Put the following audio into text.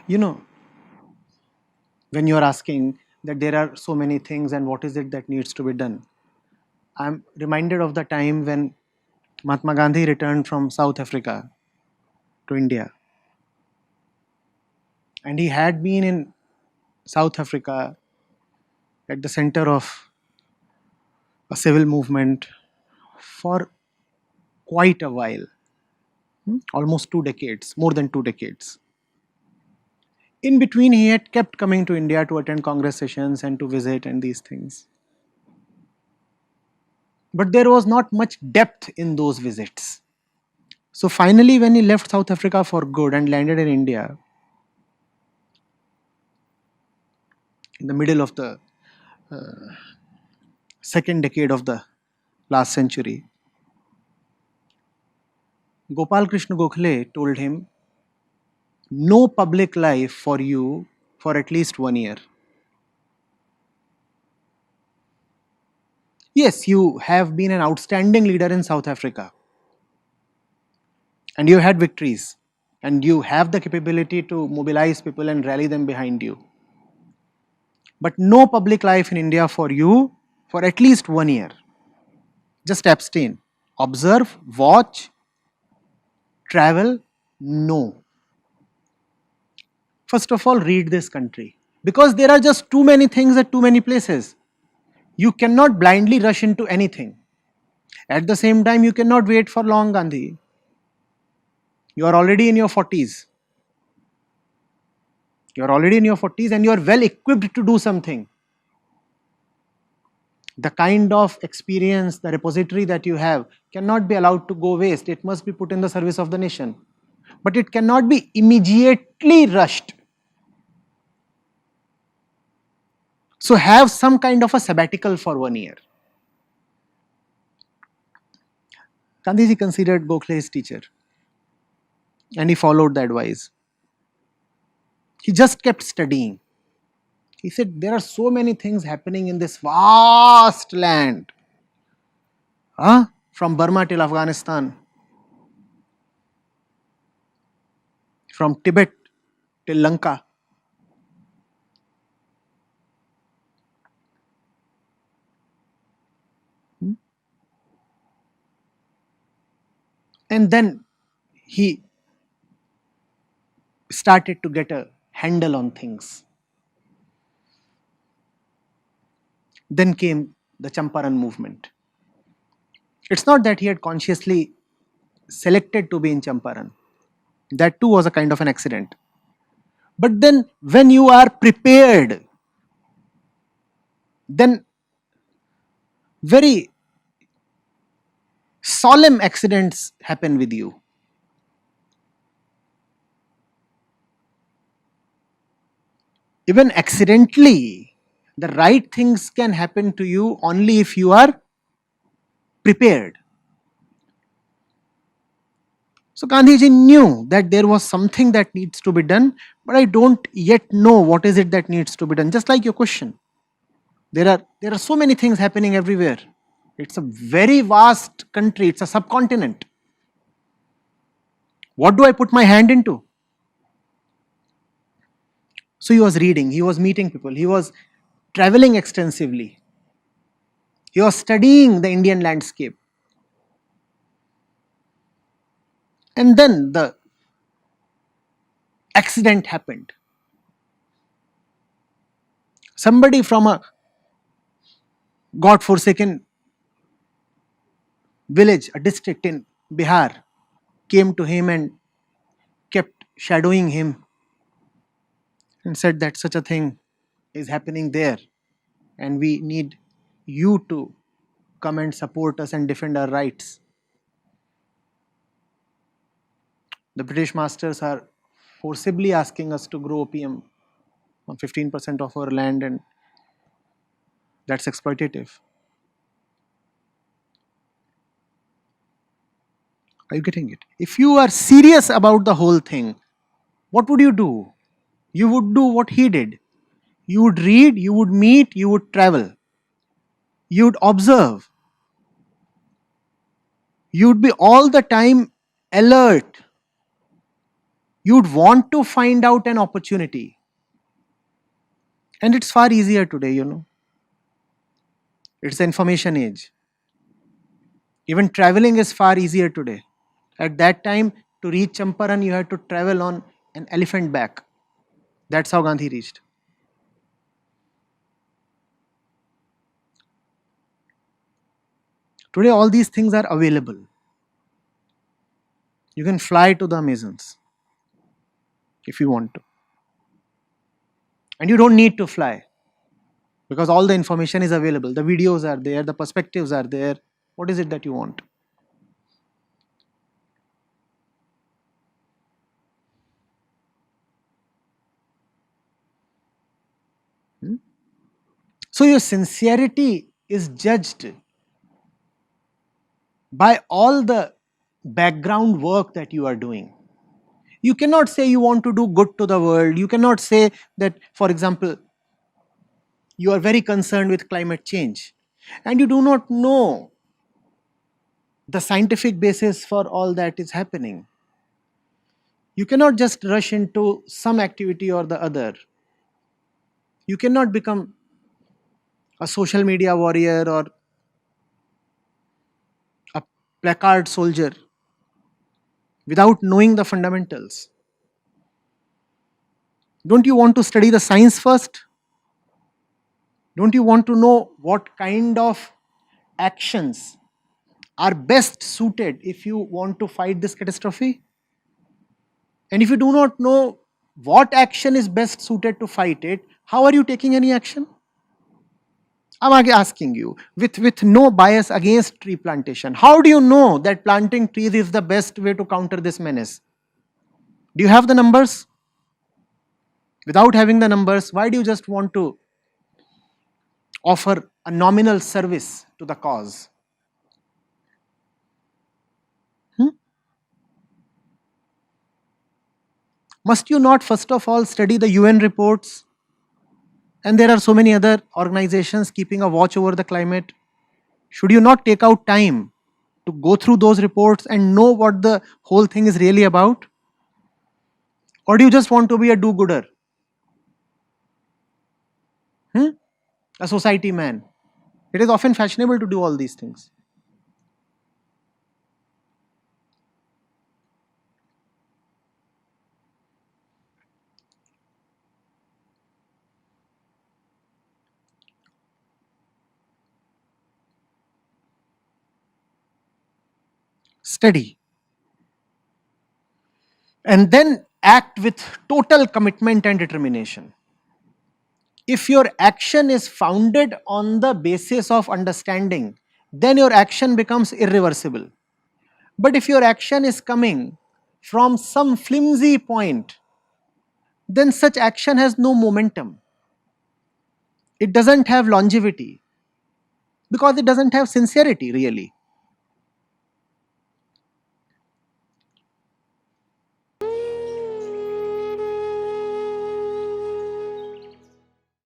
You know, when you are asking that there are so many things and what is it that needs to be done, I'm reminded of the time when Mahatma Gandhi returned from South Africa to India. And he had been in South Africa at the center of a civil movement for quite a while, almost 2 decades, more than 2 decades. In between, he had kept coming to India to attend Congress sessions and to visit and these things. But there was not much depth in those visits. So finally, when he left South Africa for good and landed in India in the middle of the second decade of the last century, Gopal Krishna Gokhale told him, no public life for you for at least 1 year. Yes, you have been an outstanding leader in South Africa and you had victories and you have the capability to mobilize people and rally them behind you. But no public life in India for you for at least 1 year. Just abstain. Observe, watch, travel, no. First of all, read this country. Because there are just too many things at too many places. You cannot blindly rush into anything. At the same time, you cannot wait for long, Gandhi. You are already in your 40s. You are already in your 40s and you are well equipped to do something. The kind of experience, the repository that you have cannot be allowed to go waste. It must be put in the service of the nation. But it cannot be immediately rushed. So have some kind of a sabbatical for 1 year. Gandhiji considered Gokhale his teacher and he followed the advice. He just kept studying. He said, there are so many things happening in this vast land. From Burma till Afghanistan, from Tibet till Lanka. And then he started to get a handle on things. Then came the Champaran movement. It's not that he had consciously selected to be in Champaran. That too was a kind of an accident. But then when you are prepared, then very solemn accidents happen with you. Even accidentally, the right things can happen to you only if you are prepared. So Gandhiji knew that there was something that needs to be done, but I don't yet know what is it that needs to be done. Just like your question, there are so many things happening everywhere. It's a very vast country. It's a subcontinent. What do I put my hand into? So he was reading, he was meeting people, he was traveling extensively, he was studying the Indian landscape. And then the accident happened. Somebody from a god-forsaken village, a district in Bihar, came to him and kept shadowing him and said that such a thing is happening there and we need you to come and support us and defend our rights. The British masters are forcibly asking us to grow opium on 15% of our land, and that's exploitative. Are you getting it? If you are serious about the whole thing, what would you do? You would do what he did. You would read, you would meet, you would travel. You would observe. You would be all the time alert. You'd want to find out an opportunity. And it's far easier today, It's the information age. Even traveling is far easier today. At that time, to reach Champaran, you had to travel on an elephant back. That's how Gandhi reached. Today, all these things are available. You can fly to the Amazons if you want to. And you don't need to fly because all the information is available. The videos are there, the perspectives are there. What is it that you want? Hmm? So, your sincerity is judged by all the background work that you are doing. You cannot say you want to do good to the world. You cannot say that, for example, you are very concerned with climate change and you do not know the scientific basis for all that is happening. You cannot just rush into some activity or the other. You cannot become a social media warrior or a placard soldier without knowing the fundamentals. Don't you want to study the science first? Don't you want to know what kind of actions are best suited if you want to fight this catastrophe? And if you do not know what action is best suited to fight it, how are you taking any action? I'm asking you, with no bias against tree plantation, how do you know that planting trees is the best way to counter this menace? Do you have the numbers? Without having the numbers, why do you just want to offer a nominal service to the cause? Hmm? Must you not first of all study the UN reports? And there are so many other organizations keeping a watch over the climate. Should you not take out time to go through those reports and know what the whole thing is really about? Or do you just want to be a do gooder? Hmm? A society man. It is often fashionable to do all these things. Study. And then act with total commitment and determination. If your action is founded on the basis of understanding, then your action becomes irreversible. But if your action is coming from some flimsy point, then such action has no momentum. It doesn't have longevity because it doesn't have sincerity really.